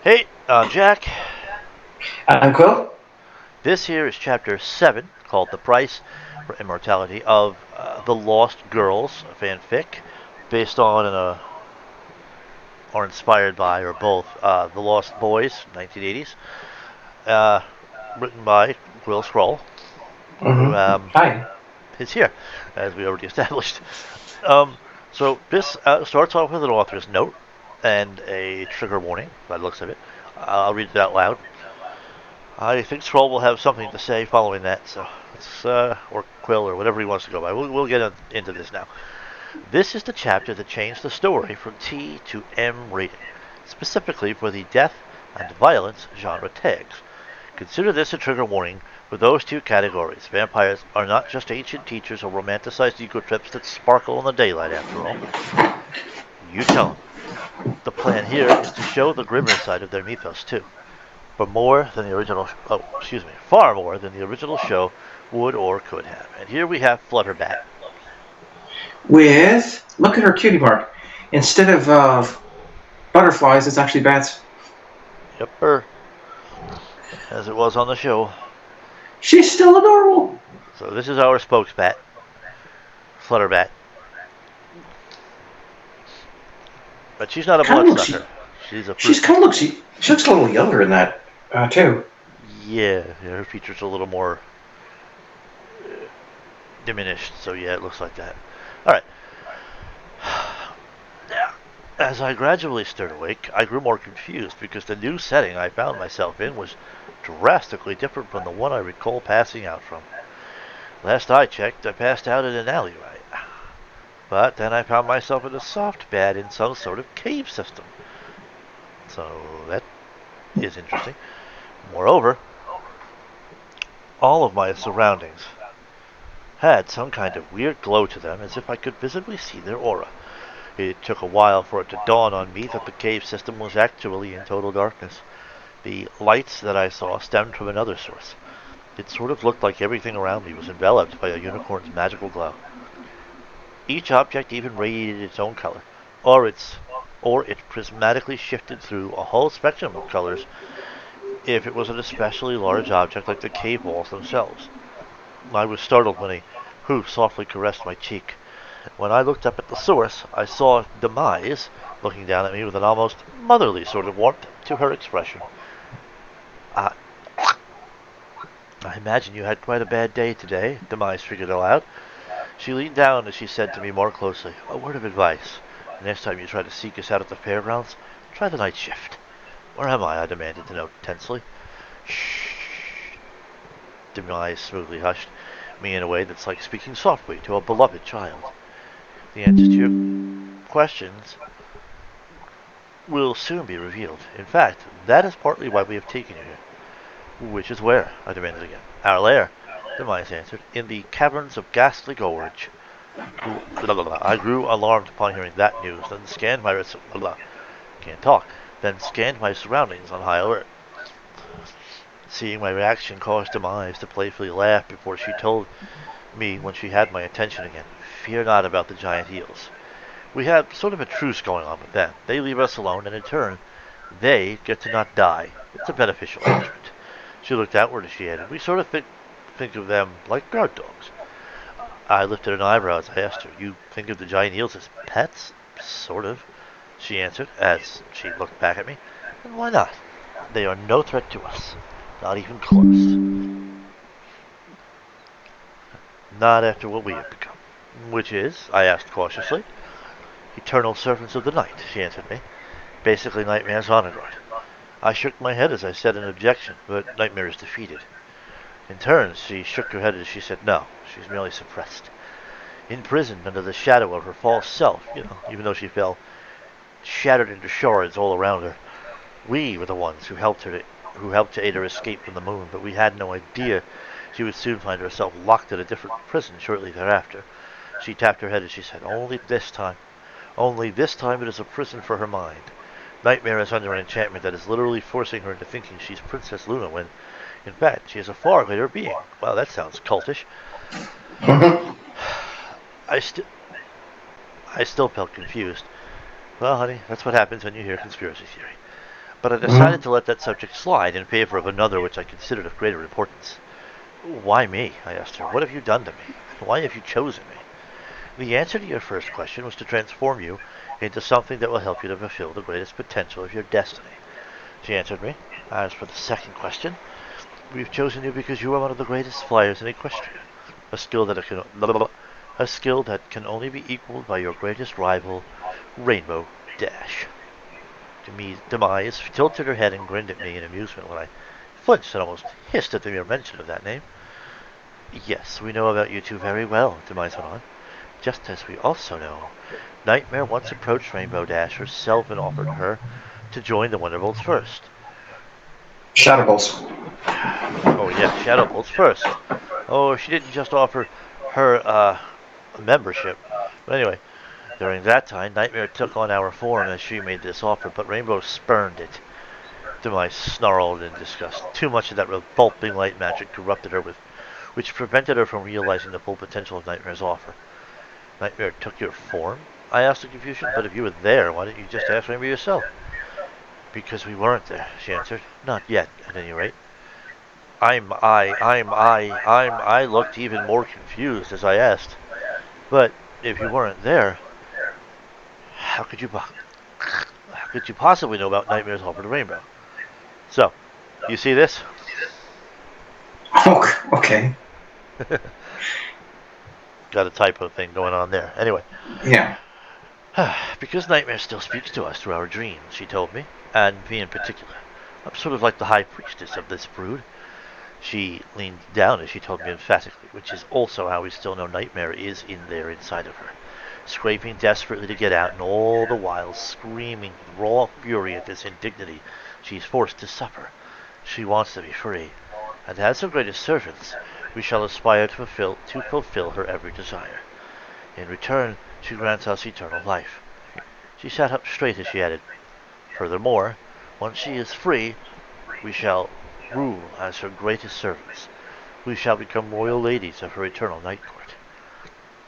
Hey, I'm Jack. I'm Quill. This here is chapter 7, called The Price for Immortality, of The Lost Girls fanfic, based on or inspired by, or both, The Lost Boys, 1980s, uh, written by Quill Scroll, who Hi. is here, as we already established. Um, so this starts off with an author's note and a trigger warning, by the looks of it. I'll read it out loud. I think Scroll will have something to say following that, so let's, or Quill, or whatever he wants to go by. We'll get into this now. This is the chapter that changed the story from T to M rating, specifically for the death and violence genre tags. Consider this a trigger warning for those two categories. Vampires are not just ancient teachers or romanticized ego trips that sparkle in the daylight, after all. You tell them. The plan here is to show the grimmer side of their mythos, too. For more than the original, far more than the original show would or could have. And here we have Flutterbat. Look at her cutie mark. Instead of butterflies, it's actually bats. Yep, her, as it was on the show. She's still adorable. So this is our spokesbat, Flutterbat. But she's not a Kind of looks. bloodsucker. She's a fruit She's kind bat. of looks. She looks a little younger in that too. Yeah, her features a little more diminished. So yeah, it looks like that. All right. As I gradually stirred awake, I grew more confused because the new setting I found myself in was drastically different from the one I recall passing out from. Last I checked, I passed out in an alleyway. But then I found myself in a soft bed in some sort of cave system. So that is interesting. Moreover, all of my surroundings had some kind of weird glow to them, as if I could visibly see their aura. It took a while for it to dawn on me that the cave system was actually in total darkness. The lights that I saw stemmed from another source. It sort of looked like everything around me was enveloped by a unicorn's magical glow. Each object even radiated its own color, or it prismatically shifted through a whole spectrum of colors if it was an especially large object like the cave walls themselves. I was startled when a hoof softly caressed my cheek. When I looked up at the source, I saw Demise looking down at me with an almost motherly sort of warmth to her expression. I, I imagine you had quite a bad day today, Demise figured aloud. She leaned down as she said to me more closely, "A word of advice. The next time you try to seek us out at the fairgrounds, try the night shift." "Where am I?" I demanded the note tensely. "Shh." Demise smoothly hushed me in a way that's like speaking softly to a beloved child. "The answers to your questions will soon be revealed. In fact, that is partly why we have taken you here." "Which is where?" I demanded again. "Our lair," Demise answered, "in the caverns of Ghastly Gorge." I grew alarmed upon hearing that news, then scanned my can't talk, then scanned my surroundings on high alert. Seeing my reaction caused Demise to playfully laugh before she told me when she had my attention again, "Fear not about the giant eels. We have sort of a truce going on with them. They leave us alone, and in turn, they get to not die. It's a beneficial arrangement." She looked outward as she added, "We sort of think of them like guard dogs." I lifted an eyebrow as I asked her, "You think of the giant eels as pets?" "Sort of," she answered, as she looked back at me. "And why not? They are no threat to us. Not even close. Not after what we have become." "Which is?" I asked cautiously. "Eternal servants of the night," she answered me. "Basically Nightmare's honor guard." I shook my head as I said an objection, but Nightmare is defeated. In turn, she shook her head as she said, "No, she's merely suppressed. Imprisoned under the shadow of her false self, even though she fell shattered into shards all around her. We were the ones who helped to aid her escape from the moon, but we had no idea she would soon find herself locked in a different prison shortly thereafter." She tapped her head as she said, only this time it is a prison for her mind. Nightmare is under an enchantment that is literally forcing her into thinking she's Princess Luna when, in fact, she is a far greater being." Wow, that sounds cultish. I, st- I still felt confused. "Well, honey, that's what happens when you hear conspiracy theory." but I decided to let that subject slide in favor of another which I considered of greater importance. Why me? I asked her. What have you done to me? Why have you chosen me? The answer to your first question was to transform you into something that will help you to fulfill the greatest potential of your destiny. She answered me. As for the second question, we've chosen you because you are one of the greatest flyers in Equestria, a skill that can only be equaled by your greatest rival, Rainbow Dash. Demise tilted her head and grinned at me in amusement when I flinched and almost hissed at the mere mention of that name. Yes, we know about you two very well, Demise went on, just as we also know Nightmare once approached Rainbow Dash herself and offered her to join the Wonderbolts first. Shadowbolts. Oh yeah, Shadowbolts first. Oh, she didn't just offer her a membership. But anyway, during that time, Nightmare took on our form as she made this offer, but Rainbow spurned it. Demise snarled in disgust. Too much of that revolting light magic corrupted her, which prevented her from realizing the full potential of Nightmare's offer. Nightmare took your form? I asked in confusion. But if you were there, why didn't you just ask Rainbow yourself? Because we weren't there, she answered. Not yet, at any rate. I looked even more confused as I asked. But if you weren't there, how could you possibly know about Nightmare's offer to Rainbow? So, you see this? Okay. Got a typo thing going on there. Anyway. Yeah. Because Nightmare still speaks to us through our dreams, she told me, and me in particular. I'm sort of like the high priestess of this brood. She leaned down as she told me emphatically, which is also how we still know Nightmare is in there inside of her, scraping desperately to get out, and all the while screaming with raw fury at this indignity she's forced to suffer. She wants to be free, and as her greatest servants, we shall aspire to fulfill her every desire. In return, she grants us eternal life. She sat up straight as she added, furthermore, once she is free, we shall rule as her greatest servants. We shall become royal ladies of her eternal night court.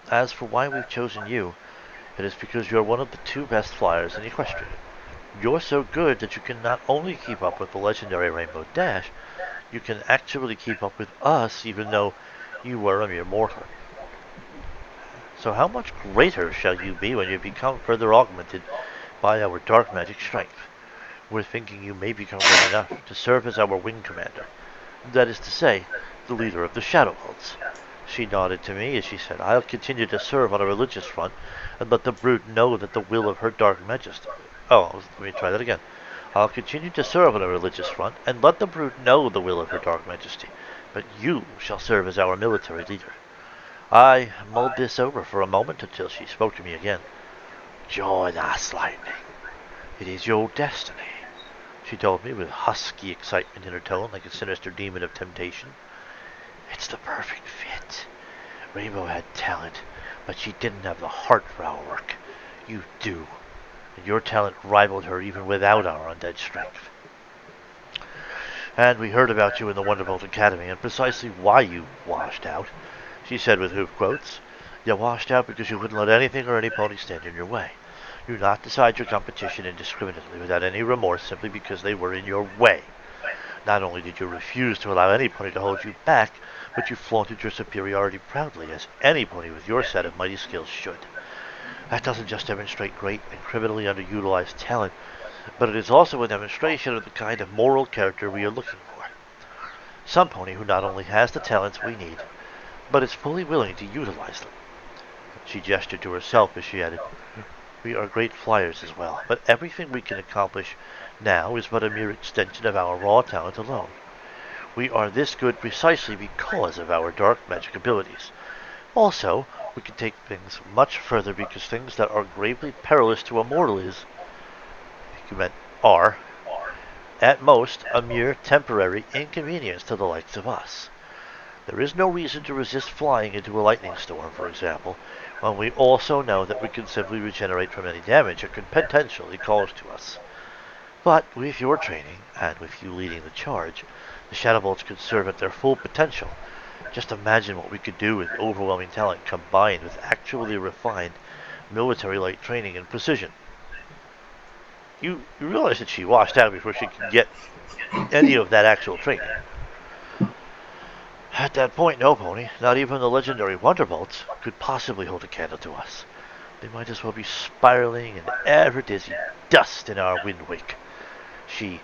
As for why we've chosen you, it is because you're one of the two best flyers in Equestria. You're so good that you can not only keep up with the legendary Rainbow Dash, you can actually keep up with us even though you were a mere mortal. So how much greater shall you be when you become further augmented by our dark magic strength? We're thinking you may become great enough to serve as our wing commander. That is to say, the leader of the Shadowbolts. She nodded to me as she said, I'll continue to serve on a religious front and let the brood know that the will of her dark majesty... Oh, let me try that again. I'll continue to serve on a religious front and let the brood know the will of her dark majesty. But you shall serve as our military leader. I mulled this over for a moment until she spoke to me again. Join us, Lightning. It is your destiny, she told me with husky excitement in her tone like a sinister demon of temptation. It's the perfect fit. Rainbow had talent, but she didn't have the heart for our work. You do. And your talent rivaled her even without our undead strength. And we heard about you in the Wonderbolt Academy and precisely why you washed out, she said with hoof quotes. You washed out because you wouldn't let anything or any pony stand in your way. You knocked aside your competition indiscriminately without any remorse simply because they were in your way. Not only did you refuse to allow any pony to hold you back, but you flaunted your superiority proudly, as any pony with your set of mighty skills should. That doesn't just demonstrate great and criminally underutilized talent, but it is also a demonstration of the kind of moral character we are looking for. Some pony who not only has the talents we need, but is fully willing to utilize them. She gestured to herself as she added, we are great flyers as well, but everything we can accomplish now is but a mere extension of our raw talent alone. We are this good precisely because of our dark magic abilities. Also, we can take things much further because things that are gravely perilous to a mortal are, at most, a mere temporary inconvenience to the likes of us. There is no reason to resist flying into a lightning storm, for example, when we also know that we can simply regenerate from any damage it could potentially cause to us. But with your training, and with you leading the charge, the Shadowbolts could serve at their full potential. Just imagine what we could do with overwhelming talent combined with actually refined military-like training and precision. you realize that she washed out before she could get any of that actual training. At that point, no, Pony, not even the legendary Wonderbolts could possibly hold a candle to us. They might as well be spiraling in ever-dizzy dust in our wind wake. She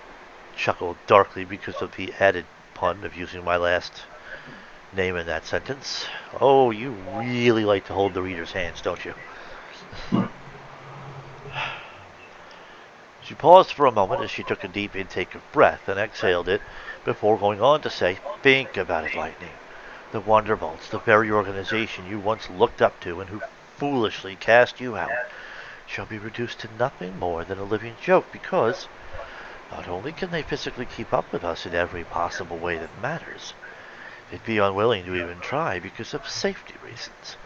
chuckled darkly because of the added pun of using my last name in that sentence. Oh, you really like to hold the reader's hands, don't you? She paused for a moment as she took a deep intake of breath and exhaled it before going on to say, think about it, Lightning. The Wonderbolts, the very organization you once looked up to and who foolishly cast you out, shall be reduced to nothing more than a living joke because not only can they physically keep up with us in every possible way that matters, they'd be unwilling to even try because of safety reasons.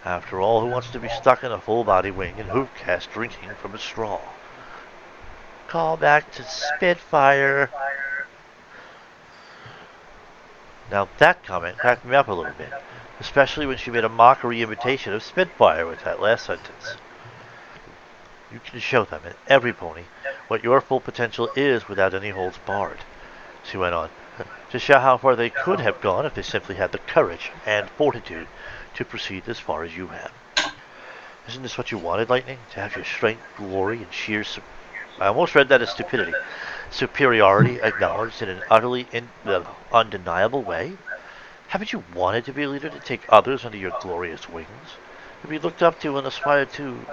After all, who wants to be stuck in a full-body wing and hoofcast drinking from a straw? Call back to Spitfire. Now that comment cracked me up a little bit, especially when she made a mockery imitation of Spitfire with that last sentence. You can show them, and every pony, what your full potential is without any holds barred, she went on, to show how far they could have gone if they simply had the courage and fortitude to proceed as far as you have. Isn't this what you wanted, Lightning? To have your strength, glory, and sheer I almost read that as stupidity. Superiority acknowledged in an utterly undeniable way? Haven't you wanted to be a leader to take others under your glorious wings? To be looked up to and aspired to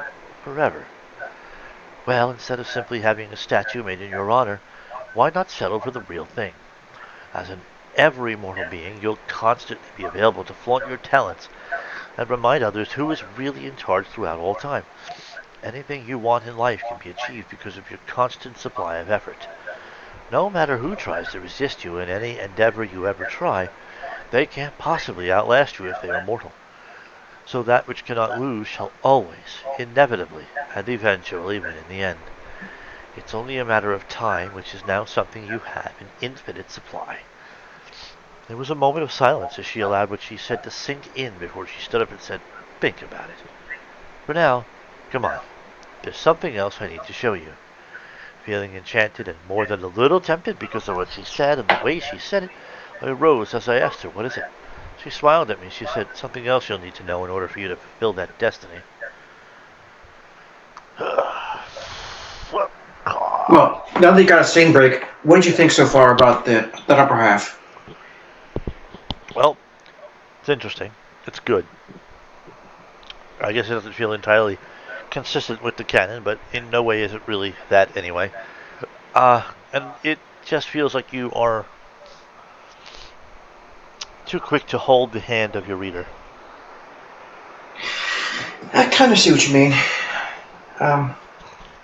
forever? Well, instead of simply having a statue made in your honor, why not settle for the real thing? As in every mortal being, you'll constantly be available to flaunt your talents and remind others who is really in charge throughout all time. Anything you want in life can be achieved because of your constant supply of effort. No matter who tries to resist you in any endeavor you ever try, they can't possibly outlast you if they are mortal. So that which cannot lose shall always, inevitably, and eventually win in the end. It's only a matter of time, which is now something you have in infinite supply. There was a moment of silence as she allowed what she said to sink in before she stood up and said, think about it. For now, come on. There's something else I need to show you. Feeling enchanted and more than a little tempted because of what she said and the way she said it, I arose as I asked her, what is it? She smiled at me. She said, something else you'll need to know in order for you to fulfill that destiny. Well, now that you got a sting break, what did you think so far about that upper half? Well, it's interesting. It's good. I guess it doesn't feel entirely consistent with the canon, but in no way is it really that anyway. And it just feels like you are too quick to hold the hand of your reader. I kind of see what you mean.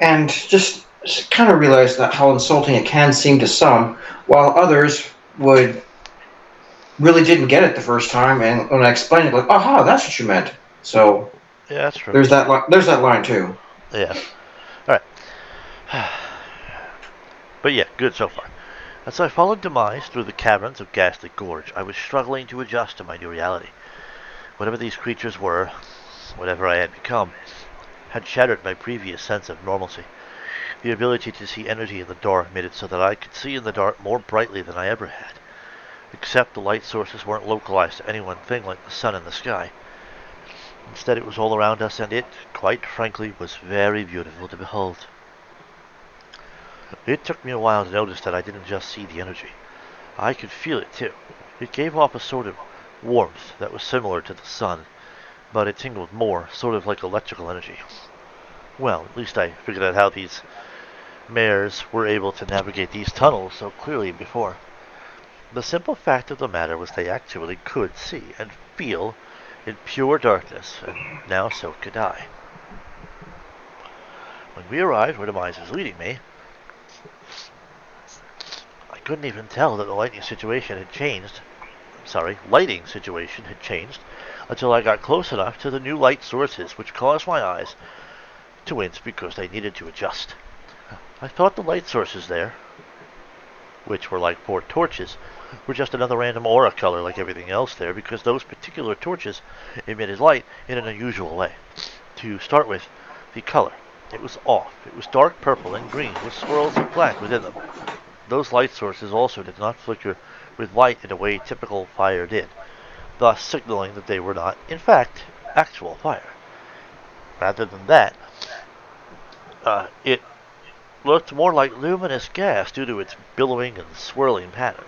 And just kind of realize that how insulting it can seem to some, while others would really didn't get it the first time, and when I explained it, like, aha, that's what you meant. So yeah, that's true. There's that line too. Yeah. All right. But yeah, good so far. As I followed Demise through the caverns of Ghastly Gorge, I was struggling to adjust to my new reality. Whatever these creatures were, whatever I had become, had shattered my previous sense of normalcy. The ability to see energy in the dark made it so that I could see in the dark more brightly than I ever had. Except the light sources weren't localized to any one thing like the sun and the sky. Instead, it was all around us, and it, quite frankly, was very beautiful to behold. It took me a while to notice that I didn't just see the energy. I could feel it, too. It gave off a sort of warmth that was similar to the sun, but it tingled more, sort of like electrical energy. Well, at least I figured out how these mares were able to navigate these tunnels so clearly before. The simple fact of the matter was they actually could see and feel in pure darkness, and now so could I. When we arrived where Demise was leading me, I couldn't even tell that the lighting situation had changed until I got close enough to the new light sources, which caused my eyes to wince because they needed to adjust. I thought the light sources there, which were like 4 torches, were just another random aura color like everything else there, because those particular torches emitted light in an unusual way. To start with, the color. It was off. It was dark purple and green, with swirls of black within them. Those light sources also did not flicker with light in a way typical fire did, thus signaling that they were not, in fact, actual fire. Rather than that, it looked more like luminous gas due to its billowing and swirling pattern.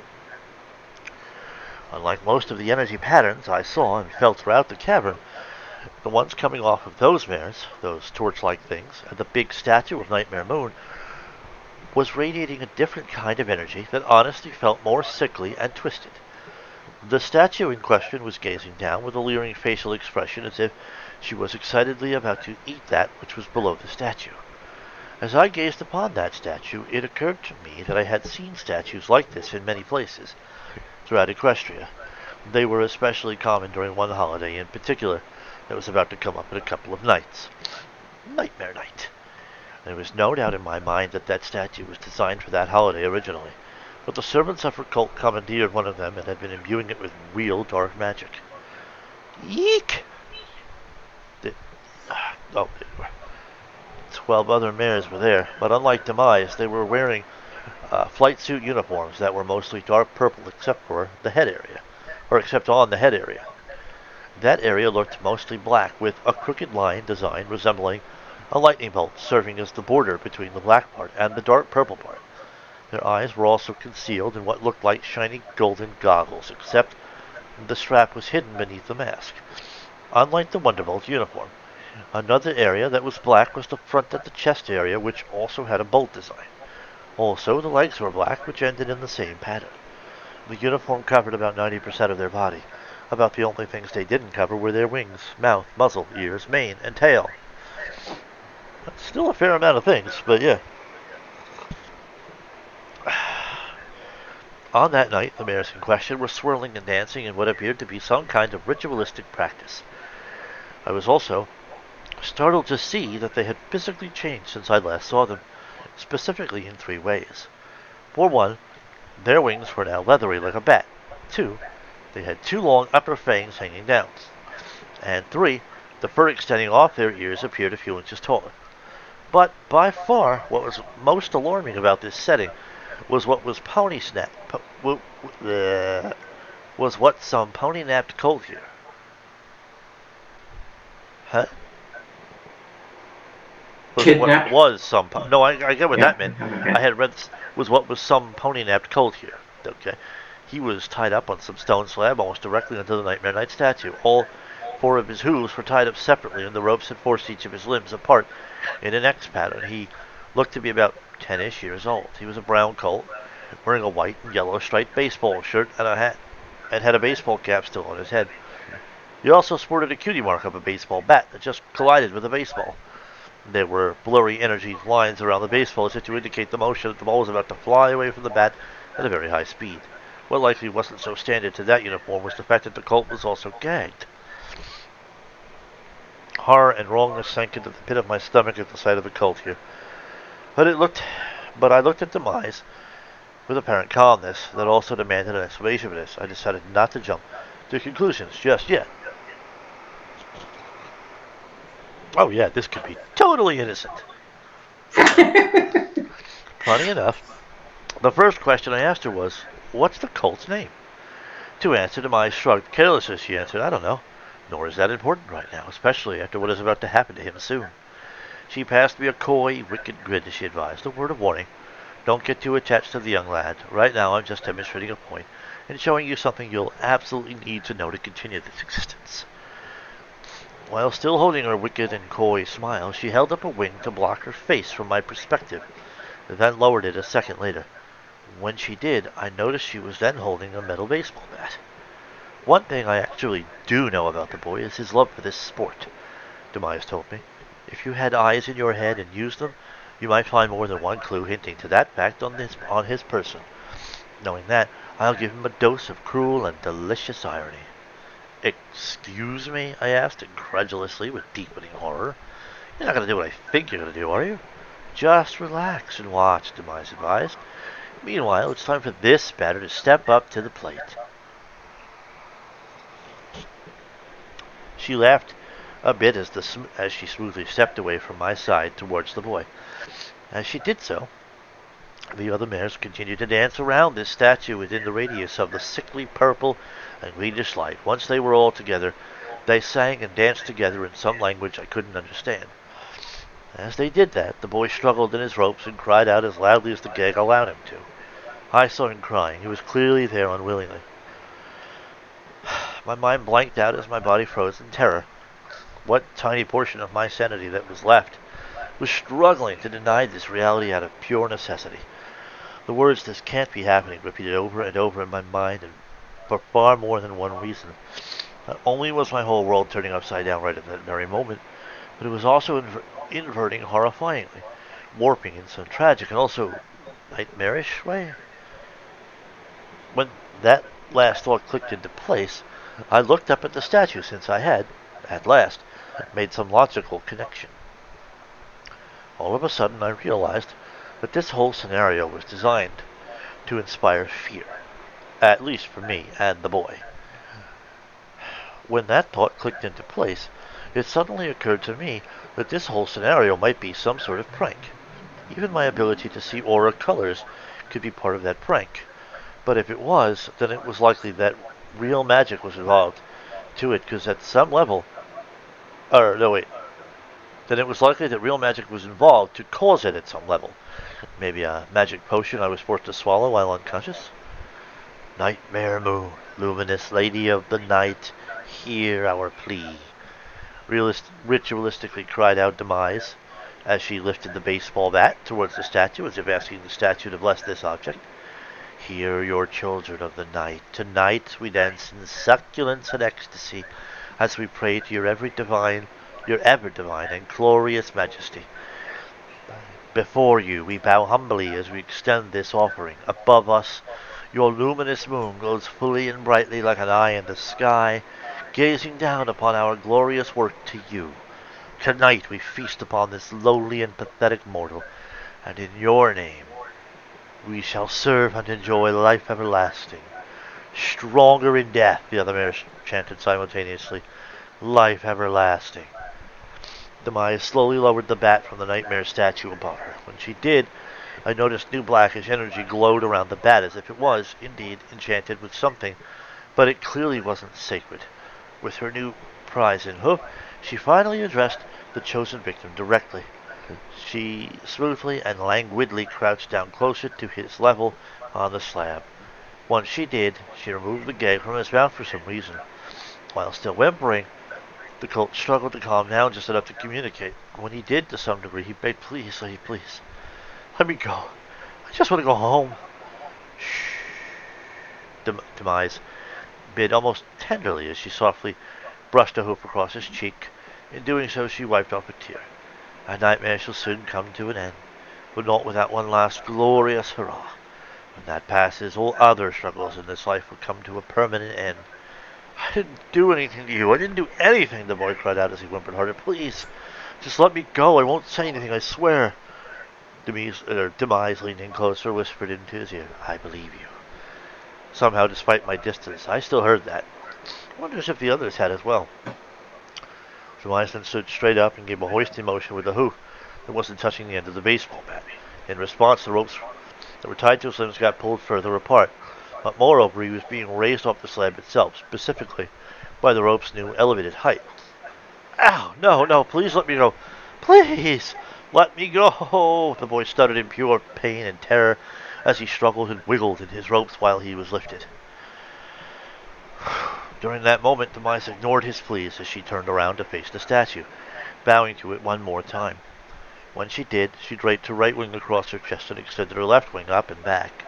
Unlike most of the energy patterns I saw and felt throughout the cavern, the ones coming off of those mares, those torch-like things, and the big statue of Nightmare Moon, was radiating a different kind of energy that honestly felt more sickly and twisted. The statue in question was gazing down with a leering facial expression as if she was excitedly about to eat that which was below the statue. As I gazed upon that statue, it occurred to me that I had seen statues like this in many places throughout Equestria. They were especially common during one holiday in particular that was about to come up in a couple of nights. Nightmare Night. There was no doubt in my mind that that statue was designed for that holiday originally, but the servants of her cult commandeered one of them and had been imbuing it with real dark magic. Yeek! The, oh, 12 other mares were there, but unlike Demise, they were wearing flight suit uniforms that were mostly dark purple except for the head area, or except on the head area. That area looked mostly black, with a crooked line design resembling a lightning bolt serving as the border between the black part and the dark purple part. Their eyes were also concealed in what looked like shiny golden goggles, except the strap was hidden beneath the mask. Unlike the Wonderbolt uniform, another area that was black was the front of the chest area, which also had a bolt design. Also, the legs were black, which ended in the same pattern. The uniform covered about 90% of their body. About the only things they didn't cover were their wings, mouth, muzzle, ears, mane, and tail. Still a fair amount of things, but yeah. On that night, the mares in question were swirling and dancing in what appeared to be some kind of ritualistic practice. I was also startled to see that they had physically changed since I last saw them, specifically in 3 ways. For one, their wings were now leathery like a bat. 2, they had 2 long upper fangs hanging down. And 3, the fur extending off their ears appeared a few inches taller. But by far, what was most alarming about this setting was what was what some pony-napped colt here. Huh? Kidnapped? No, I get what that meant. Okay. I had read was what was some pony-napped colt here. Okay. He was tied up on some stone slab almost directly under the Nightmare Night statue. All 4 of his hooves were tied up separately, and the ropes had forced each of his limbs apart in an X pattern. He looked to be about 10-ish years old. He was a brown colt, wearing a white and yellow striped baseball shirt and a hat, and had a baseball cap still on his head. He also sported a cutie mark of a baseball bat that just collided with a baseball. There were blurry energy lines around the baseball as if to indicate the motion that the ball was about to fly away from the bat at a very high speed. What likely wasn't so standard to that uniform was the fact that the colt was also gagged. Horror and wrongness sank into the pit of my stomach at the sight of the colt here. But I looked at Demise with apparent calmness that also demanded an explanation for this. I decided not to jump to conclusions just yet. Oh yeah, this could be totally innocent. Funny enough, the first question I asked her was, "What's the colt's name?" To answer, Demise shrugged carelessly. She answered, "I don't know. Nor is that important right now, especially after what is about to happen to him soon." She passed me a coy, wicked grin as she advised. A word of warning. Don't get too attached to the young lad. Right now I'm just demonstrating a point and showing you something you'll absolutely need to know to continue this existence. While still holding her wicked and coy smile, she held up a wing to block her face from my perspective, then lowered it a second later. When she did, I noticed she was then holding a metal baseball bat. One thing I actually do know about the boy is his love for this sport, Demise told me. If you had eyes in your head and used them, you might find more than one clue hinting to that fact on his person. Knowing that, I'll give him a dose of cruel and delicious irony. "Excuse me?" I asked incredulously with deepening horror. "You're not going to do what I think you're going to do, are you?" "Just relax and watch," Demise advised. "Meanwhile, it's time for this batter to step up to the plate." She laughed a bit as she smoothly stepped away from my side towards the boy. As she did so, the other mares continued to dance around this statue within the radius of the sickly purple and greenish light. Once they were all together, they sang and danced together in some language I couldn't understand. As they did that, the boy struggled in his ropes and cried out as loudly as the gag allowed him to. I saw him crying. He was clearly there unwillingly. My mind blanked out as my body froze in terror. What tiny portion of my sanity that was left was struggling to deny this reality out of pure necessity. The words "this can't be happening" repeated over and over in my mind, and for far more than one reason. Not only was my whole world turning upside down right at that very moment, but it was also inverting horrifyingly, warping in some tragic and also nightmarish way. When that last thought clicked into place, I looked up at the statue, since I had, at last, made some logical connection. All of a sudden I realized that this whole scenario was designed to inspire fear, at least for me and the boy. When that thought clicked into place, it suddenly occurred to me that this whole scenario might be some sort of prank. Even my ability to see aura colors could be part of that prank. But if it was, then it was likely that real magic was involved to it, because at some level, then it was likely that real magic was involved to cause it at some level. Maybe a magic potion I was forced to swallow while unconscious? Nightmare moon, luminous lady of the night, hear our plea. Ritualistically cried out Demise, as she lifted the baseball bat towards the statue, as if asking the statue to bless this object. Hear your children of the night. Tonight we dance in succulence and ecstasy, as we pray to your ever divine and glorious majesty. Before you we bow humbly as we extend this offering. Above us, your luminous moon glows fully and brightly like an eye in the sky, gazing down upon our glorious work to you. Tonight we feast upon this lowly and pathetic mortal, and in your name we shall serve and enjoy life everlasting. Stronger in death, the other mares chanted simultaneously. Life everlasting. Demise slowly lowered the bat from the nightmare statue above her. When she did, I noticed new blackish energy glowed around the bat, as if it was, indeed, enchanted with something, but it clearly wasn't sacred. With her new prize in hoof, she finally addressed the chosen victim directly. She smoothly and languidly crouched down closer to his level on the slab. Once she did, she removed the gag from his mouth for some reason. While still whimpering, the colt struggled to calm down just enough to communicate. When he did, to some degree, he begged, "Please, lady, please. Let me go. I just want to go home." "Shh." Demise bid almost tenderly as she softly brushed a hoof across his cheek. In doing so, she wiped off a tear. "Our nightmare shall soon come to an end, but not without one last glorious hurrah. When that passes, all other struggles in this life will come to a permanent end." "I didn't do anything to you. I didn't do anything," the boy cried out as he whimpered harder. "Please, just let me go. I won't say anything, I swear." Demise, leaning closer, whispered into his ear, "I believe you." Somehow, despite my distance, I still heard that. I wonders if the others had as well. Demise then stood straight up and gave a hoisting motion with the hoof that wasn't touching the end of the baseball bat. In response, the ropes that were tied to his limbs got pulled further apart. But moreover, he was being raised off the slab itself, specifically by the rope's new elevated height. "Ow! No, please let me go. Please! Let me go!" The boy stuttered in pure pain and terror as he struggled and wiggled in his ropes while he was lifted. During that moment, Demise ignored his pleas as she turned around to face the statue, bowing to it one more time. When she did, she draped her right wing across her chest and extended her left wing up and back.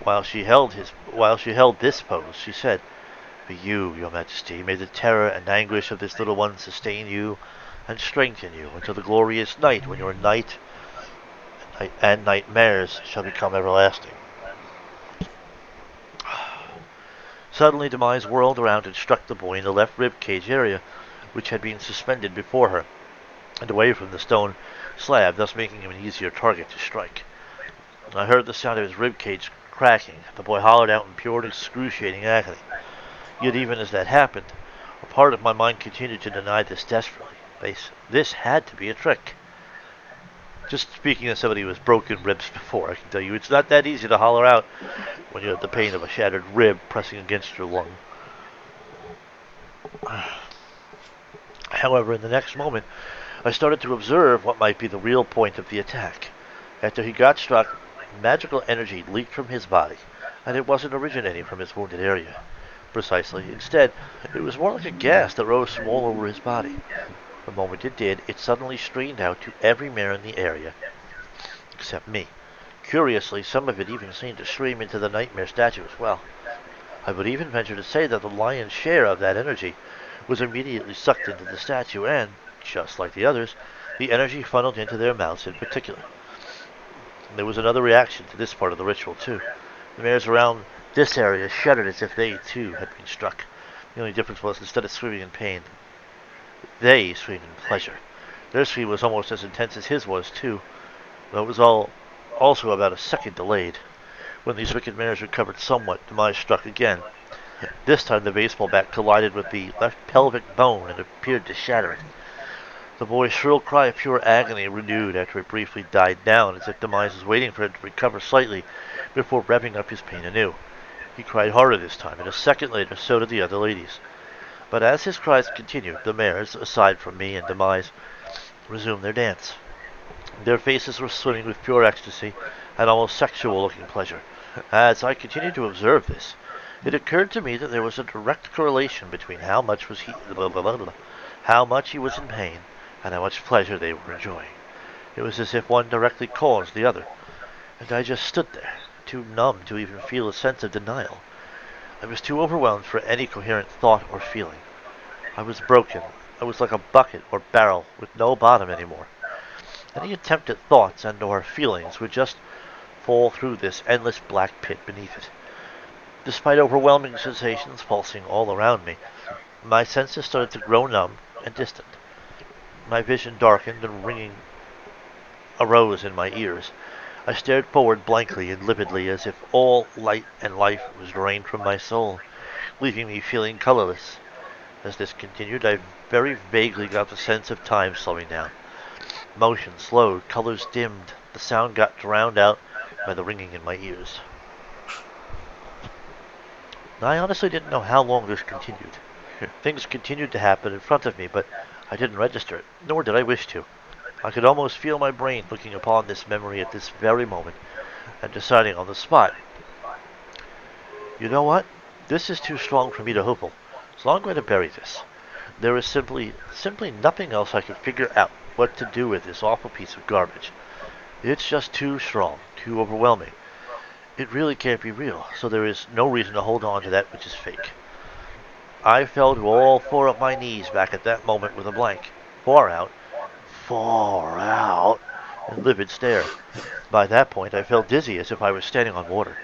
While she held this pose, she said, "For you, your majesty, may the terror and anguish of this little one sustain you and strengthen you until the glorious night when your night and nightmares shall become everlasting." Suddenly, Demise whirled around and struck the boy in the left rib cage area, which had been suspended before her, and away from the stone slab, thus making him an easier target to strike. I heard the sound of his rib cage cracking. The boy hollered out in pure and excruciating agony. Yet even as that happened, A part of my mind continued to deny this desperately. This had to be a trick. Just speaking as somebody who has broken ribs before, I can tell you it's not that easy to holler out when you have the pain of a shattered rib pressing against your lung. However, in the next moment, I started to observe what might be the real point of the attack. After he got struck, magical energy leaked from his body, and it wasn't originating from his wounded area. Precisely. Instead, it was more like a gas that rose from all over his body. The moment it did, it suddenly streamed out to every mare in the area, except me. Curiously, some of it even seemed to stream into the nightmare statue as well. I would even venture to say that the lion's share of that energy was immediately sucked into the statue and, just like the others, the energy funneled into their mouths in particular. And there was another reaction to this part of the ritual, too. The mares around this area shuddered as if they, too, had been struck. The only difference was, instead of screaming in pain, they screamed in pleasure. Their scream was almost as intense as his was, too, though it was also about a second delayed. When these wicked mares recovered somewhat, Demise struck again. This time the baseball bat collided with the left pelvic bone and appeared to shatter it. The boy's shrill cry of pure agony renewed after it briefly died down, as if Demise was waiting for it to recover slightly before revving up his pain anew. He cried harder this time, and a second later so did the other ladies. But as his cries continued, the mares, aside from me and Demise, resumed their dance. Their faces were swimming with pure ecstasy and almost sexual-looking pleasure. As I continued to observe this, it occurred to me that there was a direct correlation between how much he was in pain and how much pleasure they were enjoying. It was as if one directly caused the other, and I just stood there, too numb to even feel a sense of denial. I was too overwhelmed for any coherent thought or feeling. I was broken. I was like a bucket or barrel with no bottom anymore. Any attempt at thoughts and or feelings would just fall through this endless black pit beneath it. Despite overwhelming sensations pulsing all around me, my senses started to grow numb and distant. My vision darkened and ringing arose in my ears. I stared forward blankly and lividly as if all light and life was drained from my soul, leaving me feeling colorless. As this continued, I very vaguely got the sense of time slowing down. Motion slowed, colors dimmed, the sound got drowned out by the ringing in my ears. I honestly didn't know how long this continued. Things continued to happen in front of me, but I didn't register it, nor did I wish to. I could almost feel my brain looking upon this memory at this very moment and deciding on the spot. You know what? This is too strong for me to hopeful, so I'm going to bury this. There is simply nothing else I could figure out what to do with this awful piece of garbage. It's just too strong, too overwhelming. It really can't be real, so there is no reason to hold on to that which is fake. I fell to all four of my knees back at that moment with a blank, far out, and livid stare. By that point, I felt dizzy as if I was standing on water.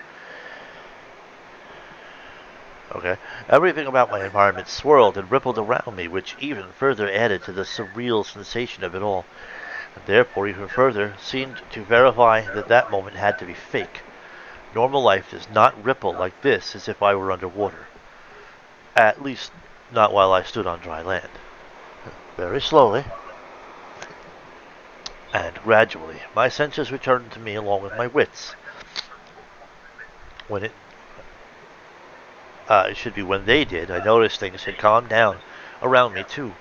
Okay. Everything about my environment swirled and rippled around me, which even further added to the surreal sensation of it all, and therefore even further seemed to verify that that moment had to be fake. Normal life does not ripple like this as if I were underwater. At least, not while I stood on dry land. Very slowly, and gradually, my senses returned to me along with my wits. When they did, I noticed things had calmed down around me too.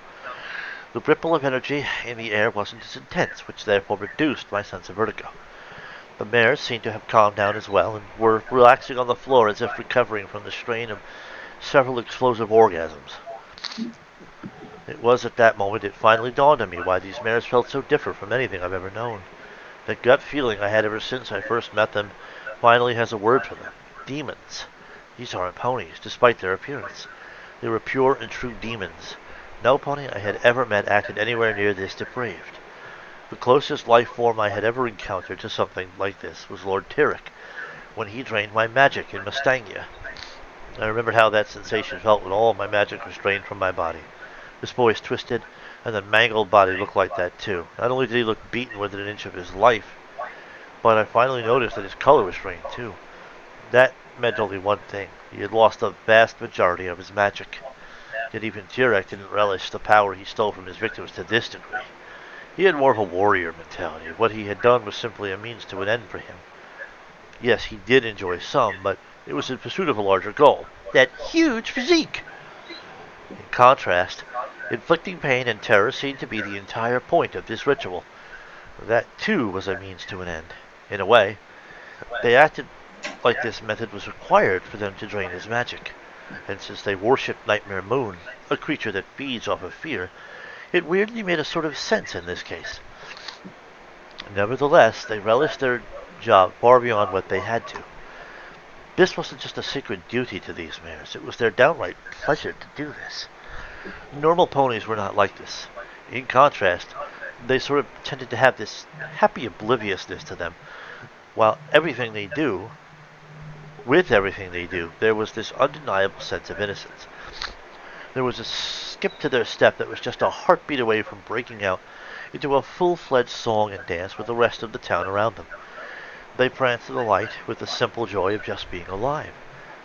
The ripple of energy in the air wasn't as intense, which therefore reduced my sense of vertigo. The mares seemed to have calmed down as well, and were relaxing on the floor as if recovering from the strain of several explosive orgasms. It was at that moment it finally dawned on me why these mares felt so different from anything I've ever known. The gut feeling I had ever since I first met them finally has a word for them. Demons. These aren't ponies, despite their appearance. They were pure and true demons. No pony I had ever met acted anywhere near this depraved. The closest life form I had ever encountered to something like this was Lord Tyrek, when he drained my magic in Mustangia. I remembered how that sensation felt when all of my magic was drained from my body. This boy's twisted and then mangled body looked like that too. Not only did he look beaten within an inch of his life, but I finally noticed that his color was drained too. That meant only one thing. He had lost the vast majority of his magic. Yet even Turek didn't relish the power he stole from his victims to this degree. He had more of a warrior mentality. What he had done was simply a means to an end for him. Yes, he did enjoy some, but it was in pursuit of a larger goal. That huge physique! In contrast, inflicting pain and terror seemed to be the entire point of this ritual. That, too, was a means to an end. In a way, they acted like this method was required for them to drain his magic. And since they worshipped Nightmare Moon, a creature that feeds off of fear, it weirdly made a sort of sense in this case. Nevertheless, they relished their job far beyond what they had to. This wasn't just a sacred duty to these mares, it was their downright pleasure to do this. Normal ponies were not like this. In contrast, they sort of tended to have this happy obliviousness to them. With everything they do, there was this undeniable sense of innocence. There was a skip to their step that was just a heartbeat away from breaking out into a full-fledged song and dance with the rest of the town around them. They pranced to the light with the simple joy of just being alive.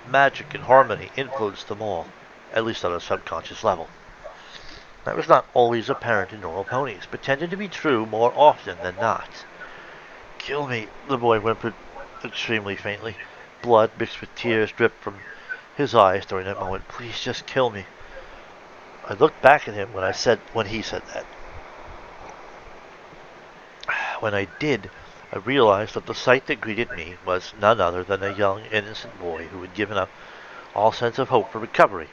Magic and harmony influenced them all, at least on a subconscious level. That was not always apparent in normal ponies, but tended to be true more often than not. "Kill me," the boy whimpered extremely faintly. Blood mixed with tears dripped from his eyes during that moment. "Please just kill me." I looked back at him when he said that. When I did, I realized that the sight that greeted me was none other than a young, innocent boy who had given up all sense of hope for recovery.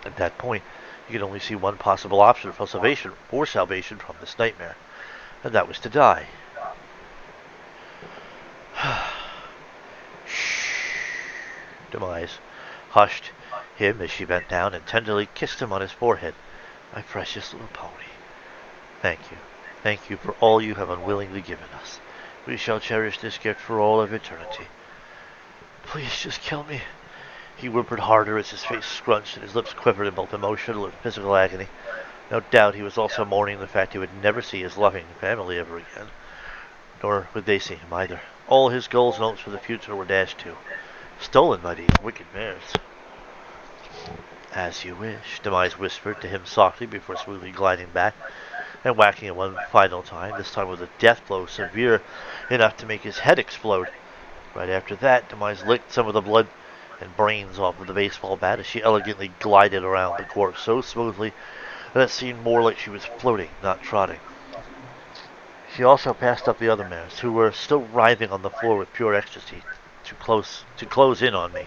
At that point, you could only see one possible option for salvation from this nightmare, and that was to die. Shh. Demise hushed him as she bent down and tenderly kissed him on his forehead. "My precious little pony. Thank you. Thank you for all you have unwillingly given us. We shall cherish this gift for all of eternity." "Please just kill me." He whimpered harder as his face scrunched and his lips quivered in both emotional and physical agony. No doubt he was also mourning the fact he would never see his loving family ever again. Nor would they see him either. All his goals and hopes for the future were dashed too. Stolen by these wicked mares. "As you wish," Demise whispered to him softly before smoothly gliding back and whacking him one final time, this time with a death blow severe enough to make his head explode. Right after that, Demise licked some of the blood and brains off of the baseball bat as she elegantly glided around the corpse so smoothly that it seemed more like she was floating, not trotting. She also passed up the other mares, who were still writhing on the floor with pure ecstasy, to close in on me.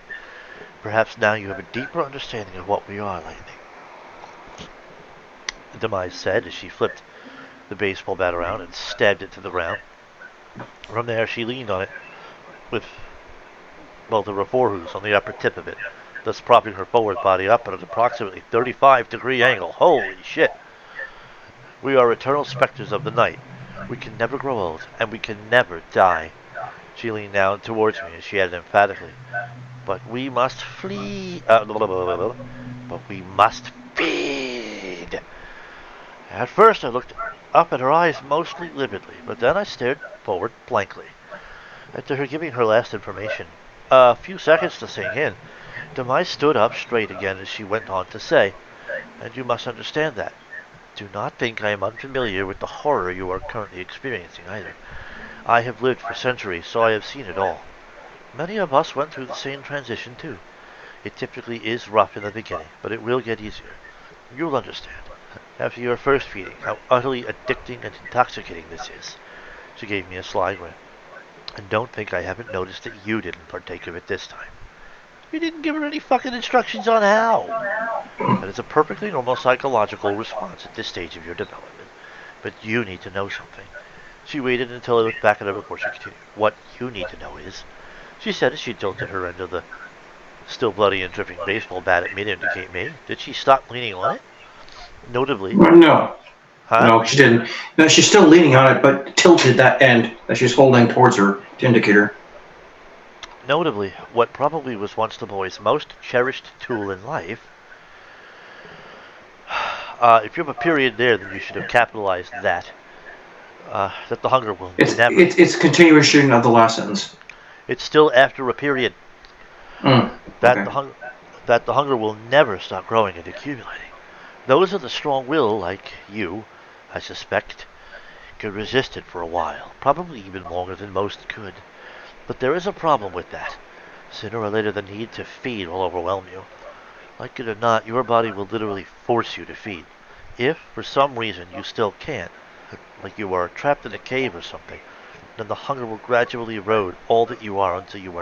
"Perhaps now you have a deeper understanding of what we are, Lightning," Demise said as she flipped the baseball bat around and stabbed it to the ground. From there, she leaned on it with both of her forehooves on the upper tip of it, thus propping her forward body up at an approximately 35-degree angle. Holy shit! "We are eternal specters of the night. We can never grow old, and we can never die." She leaned down towards me as she added emphatically, "But we must flee. But we must feed." At first I looked up at her eyes mostly lividly, but then I stared forward blankly. After her giving her last information, a few seconds to sink in, Demise stood up straight again as she went on to say, "And you must understand that. Do not think I am unfamiliar with the horror you are currently experiencing either. I have lived for centuries, so I have seen it all. Many of us went through the same transition too. It typically is rough in the beginning, but it will get easier. You'll understand, after your first feeding, how utterly addicting and intoxicating this is." She gave me a sly grin. "And don't think I haven't noticed that you didn't partake of it this time." You didn't give her any fucking instructions on how. That is a perfectly normal psychological response at this stage of your development. But you need to know something. She waited until I looked back at her before she continued. "What you need to know is," she said as she tilted her end of the still bloody and dripping baseball bat at me to indicate me. Did she stop leaning on it? Notably. No. Huh? No, she didn't. No, she's still leaning on it, but tilted that end that she's holding towards her to indicate her. Notably, what probably was once the boy's most cherished tool in life. If you have a period there, then you should have capitalized that. That the hunger will never. It's continuation of the last sentence. It's still after a period. Okay. The hunger. that the hunger will never stop growing and accumulating. Those of the strong will, like you, I suspect, could resist it for a while, probably even longer than most could. But there is a problem with that. Sooner or later, the need to feed will overwhelm you. Like it or not, your body will literally force you to feed. If, for some reason, you still can't, like you are trapped in a cave or something, then the hunger will gradually erode all that you are until you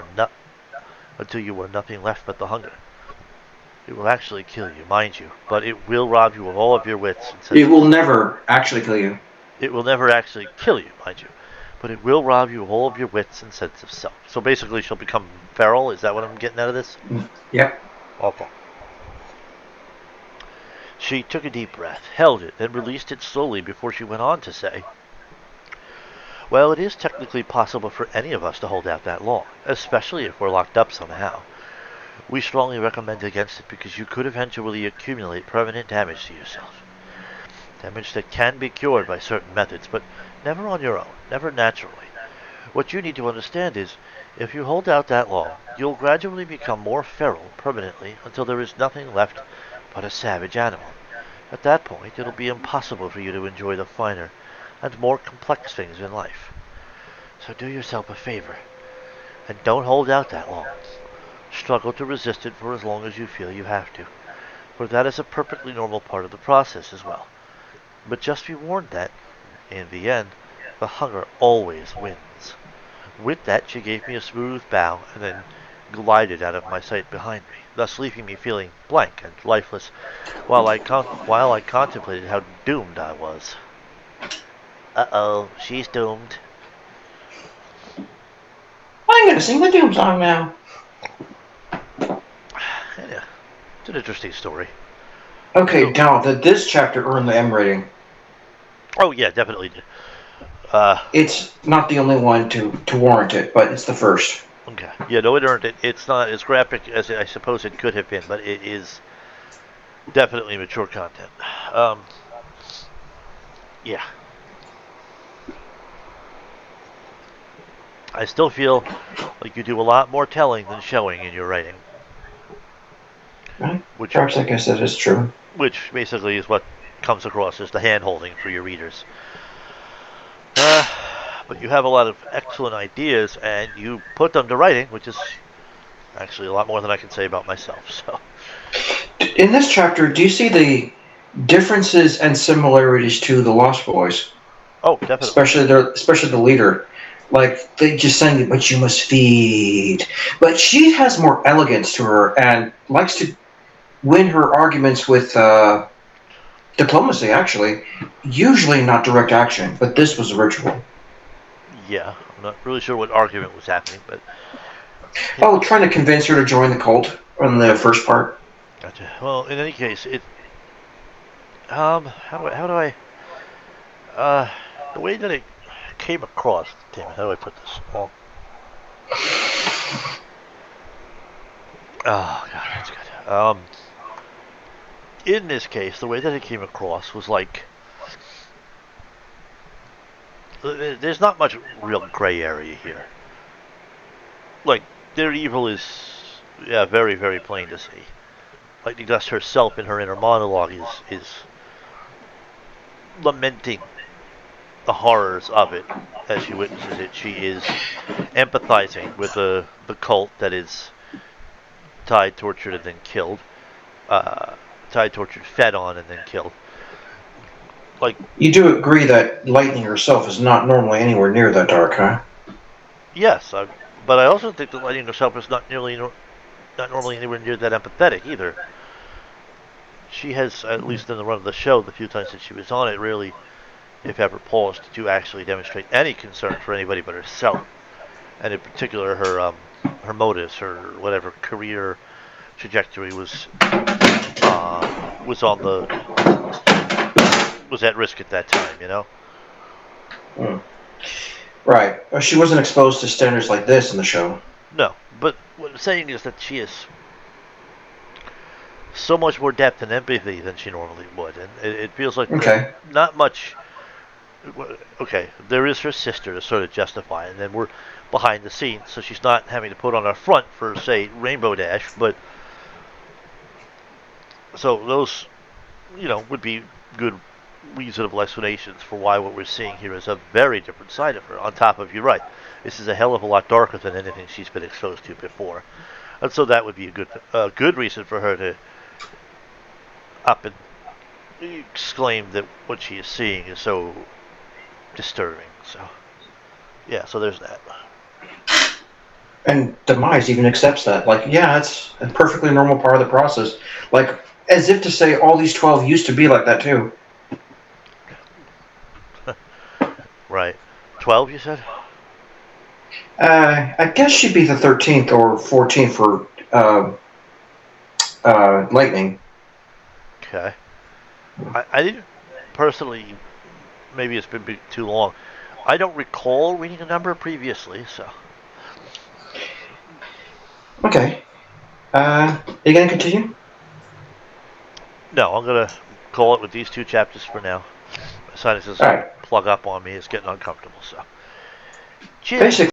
are nothing left but the hunger. It will actually kill you, mind you, but it will rob you of all of your wits and sense It of will self. never actually kill you. It will never actually kill you, mind you, but it will rob you of all of your wits and sense of self. So basically, she'll become feral. Is that what I'm getting out of this? Yep. Okay. She took a deep breath, held it, then released it slowly before she went on to say, well, it is technically possible for any of us to hold out that long, especially if we're locked up somehow. We strongly recommend against it because you could eventually accumulate permanent damage to yourself. Damage that can be cured by certain methods, but never on your own, never naturally. What you need to understand is, if you hold out that long, you'll gradually become more feral permanently until there is nothing left but a savage animal. At that point, it'll be impossible for you to enjoy the finer and more complex things in life. So do yourself a favor, and don't hold out that long. Struggle to resist it for as long as you feel you have to, for that is a perfectly normal part of the process as well. But just be warned that, in the end, the hunger always wins. With that, she gave me a smooth bow and then glided out of my sight behind me, thus leaving me feeling blank and lifeless while I contemplated how doomed I was. Uh-oh, she's doomed. I'm gonna sing the Doom song now. Yeah, it's an interesting story. Okay, now did this chapter earn the M rating? Oh yeah, definitely did. It's not the only one to warrant it, but it's the first. Okay. Yeah, no, it earned it. It's not as graphic as I suppose it could have been, but it is definitely mature content. Yeah. I still feel like you do a lot more telling than showing in your writing. Right? Which Perhaps I guess that is true. which basically is what comes across as the hand-holding for your readers. But you have a lot of excellent ideas, and you put them to writing, which is actually a lot more than I can say about myself. So, In this chapter, do you see the differences and similarities to the Lost Boys? oh, definitely. Especially the leader. Like they just saying, "But you must feed." But she has more elegance to her and likes to win her arguments with diplomacy. Actually, usually not direct action, but this was a ritual. Yeah, I'm not really sure what argument was happening, but Oh, trying to convince her to join the cult on the first part. gotcha. Well, in any case, it uh the way that it came across. Damn it, how do I put this? Well, oh god, that's good. In this case, the way that it came across was like there's not much real gray area here. Like their evil is, yeah, very very plain to see. Like the Dust herself in her inner monologue is lamenting the horrors of it as she witnesses it. She is empathizing with the cult that is tied, tortured, and then killed. Uh, Tied, tortured, fed on, and then killed. Like, You do agree that Lightning herself is not normally anywhere near that dark, huh? yes, but I also think that Lightning herself is not normally anywhere near that empathetic either. She has, at least in the run of the show, the few times that she was on it, really, if ever paused to actually demonstrate any concern for anybody but herself, and in particular her motives, her whatever career trajectory on the was at risk at that time, you know. Hmm. Right. She wasn't exposed to standards like this in the show. No, but what I'm saying is that she has so much more depth and empathy than she normally would, and it feels like Okay. not much. Okay, there is her sister to sort of justify, and then we're behind the scenes, so she's not having to put on a front for, say, Rainbow Dash, but So those, would be good, reasonable explanations for why what we're seeing here is a very different side of her. On top of, you're right, this is a hell of a lot darker than anything she's been exposed to before, and so that would be a good reason for her to up and exclaim that what she is seeing is so disturbing. So yeah, so there's that. And Demise even accepts that. Like, yeah, it's a perfectly normal part of the process. Like, as if to say all these 12 used to be like that too. Right. 12, you said? I guess she'd be the 13th or 14th for Lightning. Okay. I didn't personally, maybe it's been too long. I don't recall reading a number previously, so. Okay. Are you going to continue? No, I'm going to call it with these two chapters for now. My sinuses All right. plug up on me. It's getting uncomfortable, so. Cheers. Basically,